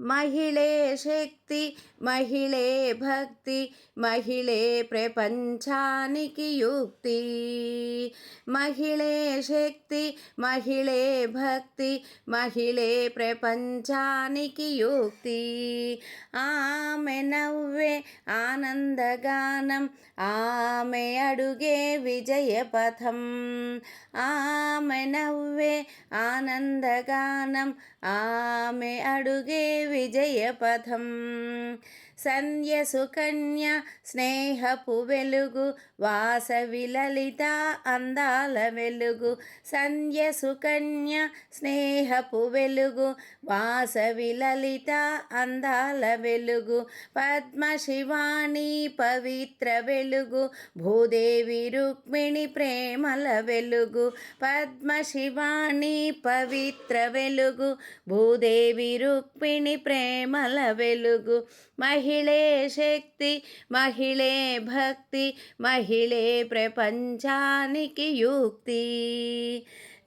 మహిళే శక్తి, మహిళే భక్తి, మహిళే ప్రపంచానికి యుక్తి. మహిళే శక్తి, మహిళే భక్తి, మహిళే ప్రపంచానికి యుక్తి. ఆమె నవ్వే ఆనందగానం, ఆమె అడుగే విజయపథం. ఆమె నవ్వే ఆనందగానం, ఆమె అడుగే విజయపథం. సంధ్య సుకన్య స్నేహపు వెలుగు, వాసవి లలిత అందాల వెలుగు. సంధ్య సుకన్య స్నేహపు వెలుగు, వాసవి లలిత అందాల వెలుగు. పద్మశివాణి పవిత్ర వెలుగు, భూదేవి రుక్మిణి ప్రేమల వెలుగు. పద్మశివాణి పవిత్ర వెలుగు, భూదేవి రుక్మిణి ప్రేమల వెలుగు. మహిళే శక్తి, మహిళే భక్తి, మహిళే ప్రపంచానికి యుక్తి.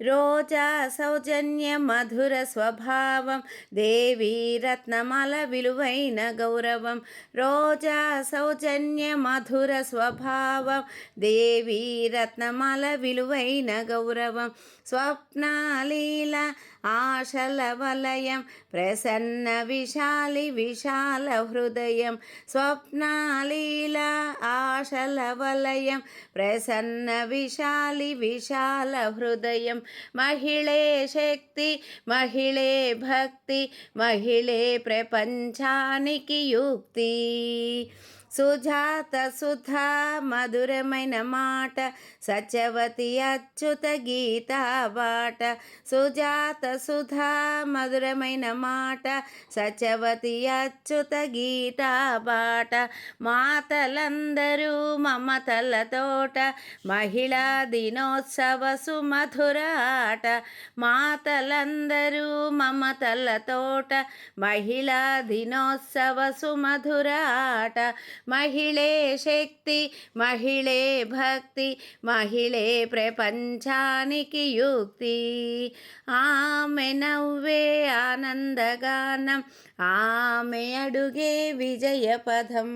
రోజా సౌజన్య మధుర స్వభావం, దేవీ రత్నమాల విలువైన గౌరవం. రోజా సౌజన్య మధుర స్వభావం, దేవీ రత్నమాల విలువైన గౌరవం. స్వప్నాలీల ఆశల వలయం, ప్రసన్న విశాలి విశాల హృదయం. స్వప్నాలీల ఆశల వలయం, ప్రసన్న విశాలి విశాల హృదయం. మహిళే శక్తి, మహిళే భక్తి, మహిళే ప్రపంచానికి యుక్తి. సుజాత సుధా మధురమైన మాట, సత్యవతి అచ్యుత గీతా బాట. సుజాత సుధా మధురమైన మాట, సత్యవతి అచ్యుత గీతా బాట. మాతలందరూ మమతల తోట, మహిళా దినోత్సవ సుమధుర ఆట. మాతలందరూ మమతల తోట, మహిళా దినోత్సవ సుమధుర ఆట. మహిళే శక్తి, మహిళే భక్తి, మహిళే ప్రపంచానికి యుక్తి. ఆమె నవ్వే ఆనందగానం, ఆమె అడుగే విజయపథం.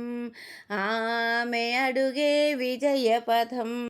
ఆమె అడుగే విజయపథం.